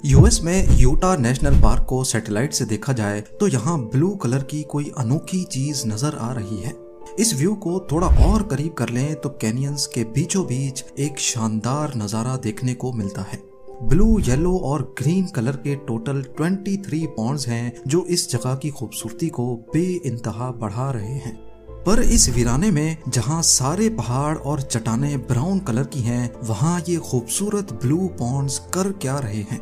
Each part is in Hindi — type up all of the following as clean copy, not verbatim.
यूएस में यूटा नेशनल पार्क को सैटेलाइट से देखा जाए तो यहाँ ब्लू कलर की कोई अनोखी चीज नजर आ रही है। इस व्यू को थोड़ा और करीब कर लें तो कैनियंस के बीचों बीच एक शानदार नजारा देखने को मिलता है। ब्लू, येलो और ग्रीन कलर के टोटल 23 पॉन्ड्स हैं जो इस जगह की खूबसूरती को बेइंतहा बढ़ा रहे हैं। पर इस वीराने में जहां सारे पहाड़ और चट्टानें ब्राउन कलर की हैं, वहां ये खूबसूरत ब्लू पॉन्ड्स कर क्या रहे हैं?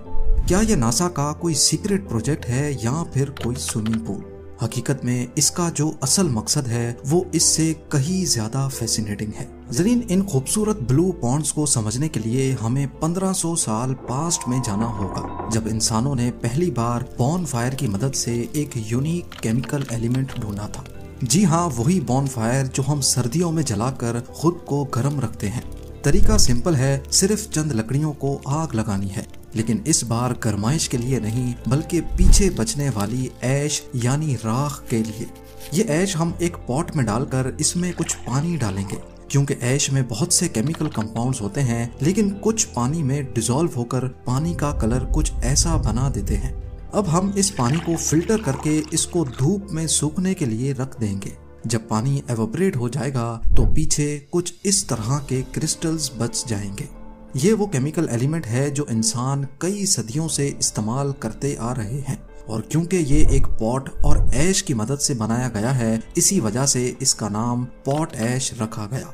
क्या ये नासा का कोई सीक्रेट प्रोजेक्ट है या फिर कोई स्विमिंग पूल? हकीकत में इसका जो असल मकसद है वो इससे कहीं ज्यादा फैसिनेटिंग है। जरीन, इन खूबसूरत ब्लू पॉन्ड्स को समझने के लिए हमें 1500 साल पास्ट में जाना होगा, जब इंसानों ने पहली बार बॉन फायर की मदद से एक यूनिक केमिकल एलिमेंट ढूंढा था। जी हाँ, वही बॉन फायर जो हम सर्दियों में जलाकर खुद को गर्म रखते हैं। तरीका सिंपल है, सिर्फ चंद लकड़ियों को आग लगानी है, लेकिन इस बार गरमाइश के लिए नहीं बल्कि पीछे बचने वाली ऐश यानी राख के लिए। ये ऐश हम एक पॉट में डालकर इसमें कुछ पानी डालेंगे, क्योंकि ऐश में बहुत से केमिकल कंपाउंड्स होते हैं, लेकिन कुछ पानी में डिसॉल्व होकर पानी का कलर कुछ ऐसा बना देते हैं। अब हम इस पानी को फिल्टर करके इसको धूप में सूखने के लिए रख देंगे। जब पानी एवोपरेट हो जाएगा तो पीछे कुछ इस तरह के क्रिस्टल्स बच जाएंगे। ये वो केमिकल एलिमेंट है जो इंसान कई सदियों से इस्तेमाल करते आ रहे हैं, और क्योंकि ये एक पॉट और ऐश की मदद से बनाया गया है, इसी वजह से इसका नाम पॉट ऐश रखा गया।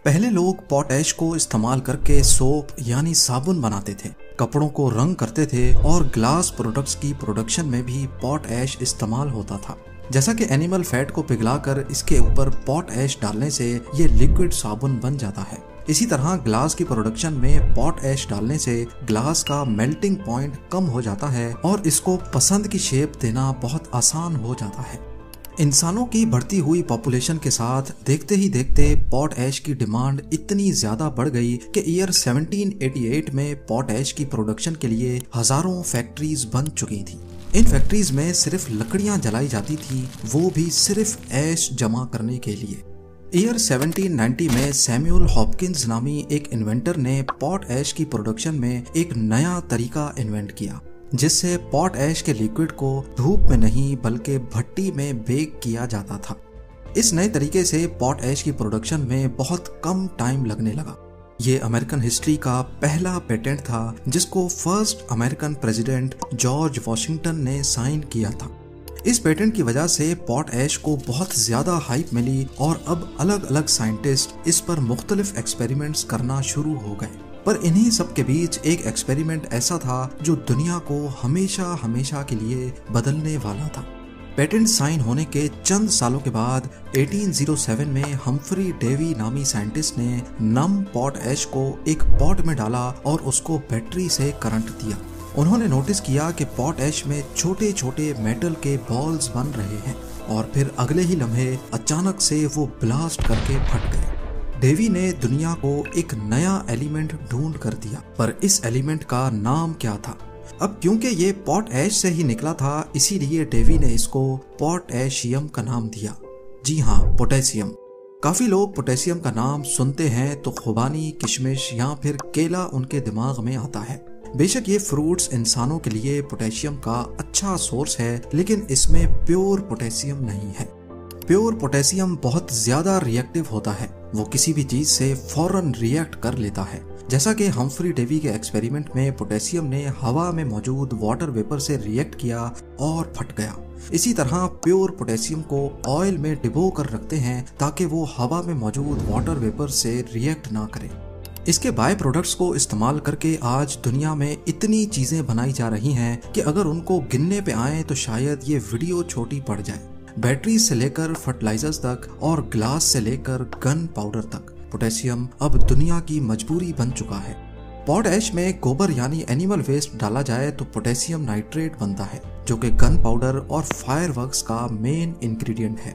पहले लोग पॉट ऐश को इस्तेमाल करके सोप यानी साबुन बनाते थे, कपड़ों को रंग करते थे और ग्लास प्रोडक्ट्स की प्रोडक्शन में भी पॉट ऐश इस्तेमाल होता था। जैसा कि एनिमल फैट को पिघलाकर इसके ऊपर पॉट ऐश डालने से ये लिक्विड साबुन बन जाता है, इसी तरह ग्लास की प्रोडक्शन में पॉट ऐश डालने से ग्लास का मेल्टिंग पॉइंट कम हो जाता है और इसको पसंद की शेप देना बहुत आसान हो जाता है। इंसानों की बढ़ती हुई पॉपुलेशन के साथ देखते ही देखते पॉट ऐश की डिमांड इतनी ज्यादा बढ़ गई कि ईयर 1788 में पॉट ऐश की प्रोडक्शन के लिए हजारों फैक्ट्रीज बन चुकी थी। इन फैक्ट्रीज में सिर्फ लकड़ियां जलाई जाती थी, वो भी सिर्फ ऐश जमा करने के लिए। ईयर 1790 में सैमुअल हॉपकिंस नामी एक इन्वेंटर ने पॉट ऐश की प्रोडक्शन में एक नया तरीका इन्वेंट किया, जिससे पॉट ऐश के लिक्विड को धूप में नहीं बल्कि भट्टी में बेक किया जाता था। इस नए तरीके से पॉट ऐश की प्रोडक्शन में बहुत कम टाइम लगने लगा। ये अमेरिकन हिस्ट्री का पहला पेटेंट था जिसको first American president George Washington ने साइन किया था। इस पेटेंट की वजह से पॉट ऐश को बहुत ज्यादा हाइप मिली और अब अलग अलग साइंटिस्ट इस पर मुख्तलिफ एक्सपेरिमेंट्स करना शुरू हो गए। पर इन्हीं सब के बीच एक एक्सपेरिमेंट ऐसा था जो दुनिया को हमेशा हमेशा के लिए बदलने वाला था। पेटेंट साइन होने के चंद सालों के बाद 1807 में हम्फ्री डेवी नामी साइंटिस्ट ने नम पॉट ऐश को एक पॉट में डाला और उसको बैटरी से करंट दिया। उन्होंने नोटिस किया कि पॉट ऐश में छोटे छोटे मेटल के बॉल्स बन रहे हैं और फिर अगले ही लम्हे अचानक से वो ब्लास्ट करके फट गए। डेवी ने दुनिया को एक नया एलिमेंट ढूंढ कर दिया, पर इस एलिमेंट का नाम क्या था? अब क्योंकि ये पॉट ऐश से ही निकला था, इसीलिए डेवी ने इसको पोटेशियम का नाम दिया। जी हाँ, पोटेशियम। काफी लोग पोटेशियम का नाम सुनते हैं तो खुबानी, किशमिश या फिर केला उनके दिमाग में आता है। बेशक ये फ्रूट्स इंसानों के लिए पोटेशियम का अच्छा सोर्स है, लेकिन इसमें प्योर पोटेशियम नहीं है। प्योर पोटेशियम बहुत ज्यादा रिएक्टिव होता है, वो किसी भी चीज से फौरन रिएक्ट कर लेता है। जैसा कि हम्फ्री डेवी के एक्सपेरिमेंट में पोटेशियम ने हवा में मौजूद वाटर वेपर से रिएक्ट किया और फट गया, इसी तरह प्योर पोटेशियम को ऑयल में डिबो कर रखते हैं ताकि वो हवा में मौजूद वाटर वेपर से रिएक्ट ना करे। इसके बाय प्रोडक्ट्स को इस्तेमाल करके आज दुनिया में इतनी चीजें बनाई जा रही हैं कि अगर उनको गिनने पे आए तो शायद ये वीडियो छोटी पड़ जाए। बैटरी से लेकर फर्टिलाइजर्स तक और ग्लास से लेकर गन पाउडर तक, पोटेशियम अब दुनिया की मजबूरी बन चुका है। पॉट ऐश में गोबर यानी एनिमल वेस्ट डाला जाए तो पोटेशियम नाइट्रेट बनता है, जो कि गन पाउडर और फायरवर्क्स का मेन इंग्रेडिएंट है।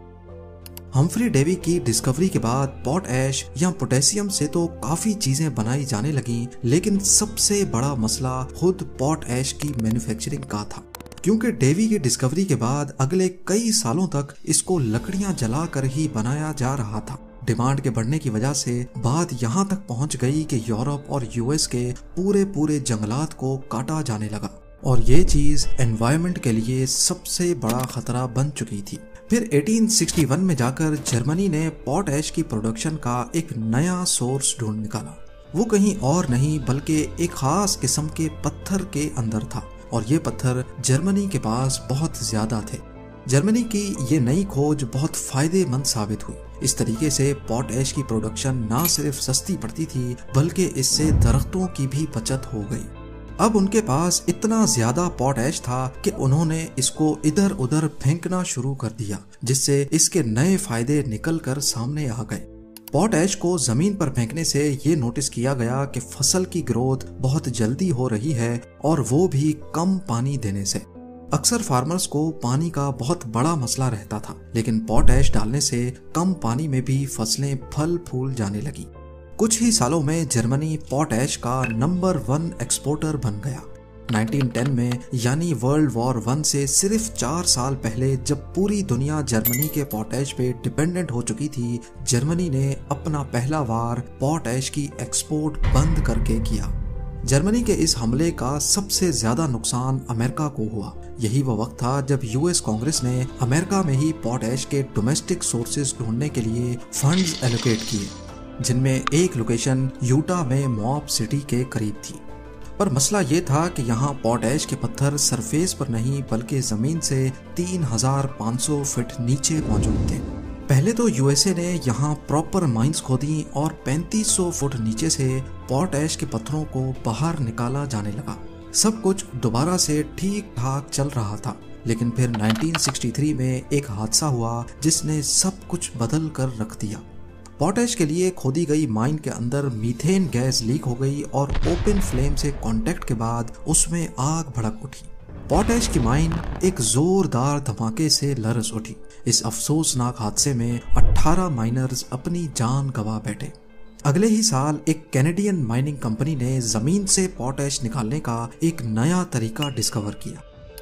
हम्फ्री डेवी की डिस्कवरी के बाद पॉट ऐश या पोटेशियम से तो काफी चीजें बनाई जाने लगी, लेकिन सबसे बड़ा मसला खुद पॉट ऐश की मैन्युफैक्चरिंग का था, क्योंकि डेवी की डिस्कवरी के बाद अगले कई सालों तक इसको लकड़ियां जलाकर ही बनाया जा रहा था। डिमांड के बढ़ने की वजह से बात यहाँ तक पहुँच गई कि यूरोप और यूएस के पूरे जंगलात को काटा जाने लगा और ये चीज एनवायरनमेंट के लिए सबसे बड़ा खतरा बन चुकी थी। फिर 1861 में जाकर जर्मनी ने पॉट ऐश की प्रोडक्शन का एक नया सोर्स ढूंढ निकाला। वो कहीं और नहीं बल्कि एक खास किस्म के पत्थर के अंदर था और ये पत्थर जर्मनी के पास बहुत ज्यादा थे। जर्मनी की ये नई खोज बहुत फायदेमंद साबित हुई। इस तरीके से पॉट ऐश की प्रोडक्शन ना सिर्फ सस्ती पड़ती थी बल्कि इससे दरख्तों की भी बचत हो गई। अब उनके पास इतना ज्यादा पॉट ऐश था कि उन्होंने इसको इधर उधर फेंकना शुरू कर दिया, जिससे इसके नए फायदे निकल कर सामने आ गए। पॉट ऐश को जमीन पर फेंकने से ये नोटिस किया गया कि फसल की ग्रोथ बहुत जल्दी हो रही है और वो भी कम पानी देने से। अक्सर फार्मर्स को पानी का बहुत बड़ा मसला रहता था, लेकिन पॉट ऐश डालने से कम पानी में भी फसलें फल फूल जाने लगी। कुछ ही सालों में जर्मनी पॉट ऐश का नंबर 1 एक्सपोर्टर बन गया। 1910 में यानी वर्ल्ड वॉर 1 से सिर्फ 4 साल पहले जब पूरी दुनिया जर्मनी के पॉट ऐश पे डिपेंडेंट हो चुकी थी, जर्मनी ने अपना पहला वार पॉट ऐश की एक्सपोर्ट बंद करके किया। जर्मनी के इस हमले का सबसे ज्यादा नुकसान अमेरिका को हुआ। यही वो वक्त था जब यूएस कांग्रेस ने अमेरिका में ही पॉट ऐश के डोमेस्टिक सोर्सेज ढूंढने के लिए फंड्स एलोकेट किए, जिनमें एक लोकेशन यूटा में मॉब सिटी के करीब थी। पर मसला ये था कि यहाँ पॉट ऐश के पत्थर सरफेस पर नहीं बल्कि जमीन से 3500 फीट नीचे मौजूद थे। पहले तो यूएसए ने यहाँ प्रॉपर माइंस खोदी और 3500 फुट नीचे से पॉट ऐश के पत्थरों को बाहर निकाला जाने लगा। सब कुछ दोबारा से ठीक ठाक चल रहा था, लेकिन फिर 1963 में एक हादसा हुआ जिसने सब कुछ बदल कर रख दिया। पॉट ऐश के लिए खोदी गई माइन के अंदर मीथेन गैस लीक हो गई और ओपन फ्लेम से कांटेक्ट के बाद उसमें आग भड़क उठी। पॉट ऐश की माइन एक जोरदार धमाके से लरस उठी। इस अफसोसनाक हादसे में 18 माइनर्स अपनी जान गंवा बैठे। अगले ही साल एक कैनेडियन माइनिंग कंपनी ने जमीन से पॉट ऐश निकालने का एक नया तरीका डिस्कवर किया।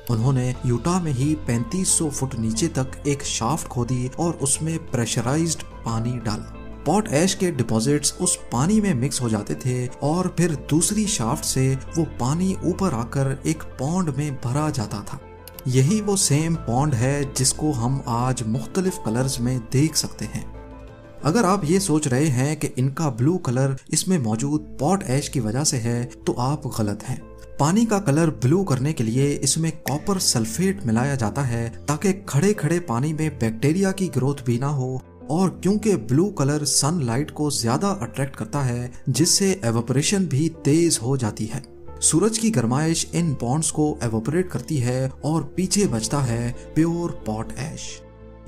उन्होंने यूटा में ही 3500 फुट नीचे तक एक शाफ्ट खोदी और उसमें प्रेशराइज्ड पानी डाला। पॉट ऐश के डिपॉजिट्स उस पानी में मिक्स हो जाते थे और फिर दूसरी शाफ्ट से वो पानी ऊपर आकर एक पॉन्ड में भरा जाता था। यही वो सेम पॉन्ड है जिसको हम आज मुख्तलिफ कलर्स में देख सकते हैं। अगर आप ये सोच रहे हैं कि इनका ब्लू कलर इसमें मौजूद पॉट ऐश की वजह से है तो आप गलत हैं। पानी का कलर ब्लू करने के लिए इसमें कॉपर सल्फेट मिलाया जाता है ताकि खड़े खड़े पानी में बैक्टीरिया की ग्रोथ भी ना हो, और क्योंकि ब्लू कलर सनलाइट को ज्यादा अट्रैक्ट करता है जिससे एवोपरेशन भी तेज हो जाती है। सूरज की गर्माइश इन पॉन्ड्स को एवोपरेट करती है और पीछे बचता है प्योर पॉट ऐश।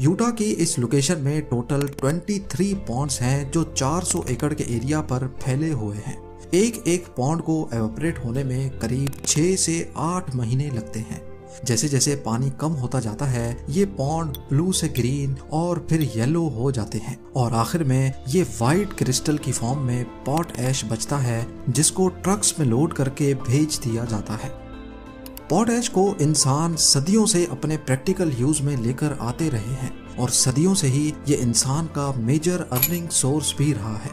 यूटा की इस लोकेशन में टोटल 23 पॉन्ड्स हैं जो 400 एकड़ के एरिया पर फैले हुए हैं। एक एक पॉन्ड को एवोपरेट होने में करीब 6 से 8 महीने लगते हैं। जैसे जैसे पानी कम होता जाता है ये पॉन्ड ब्लू से ग्रीन और फिर येलो हो जाते हैं और आखिर में ये वाइट क्रिस्टल की फॉर्म में पॉट ऐश बचता है जिसको ट्रक्स में लोड करके भेज दिया जाता है। पॉट ऐश को इंसान सदियों से अपने प्रैक्टिकल यूज में लेकर आते रहे हैं और सदियों से ही ये इंसान का मेजर अर्निंग सोर्स भी रहा है।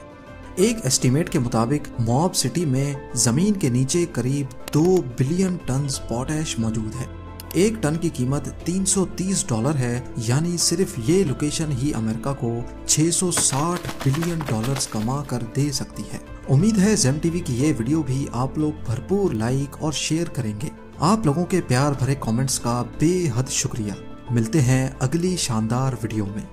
एक एस्टीमेट के मुताबिक मॉब सिटी में जमीन के नीचे करीब 2 बिलियन टन पॉट ऐश मौजूद है। एक टन की कीमत $330 है, यानी सिर्फ ये लोकेशन ही अमेरिका को $660 बिलियन कमा कर दे सकती है। उम्मीद है जेम टीवी की ये वीडियो भी आप लोग भरपूर लाइक और शेयर करेंगे। आप लोगों के प्यार भरे कमेंट्स का बेहद शुक्रिया। मिलते हैं अगली शानदार वीडियो में।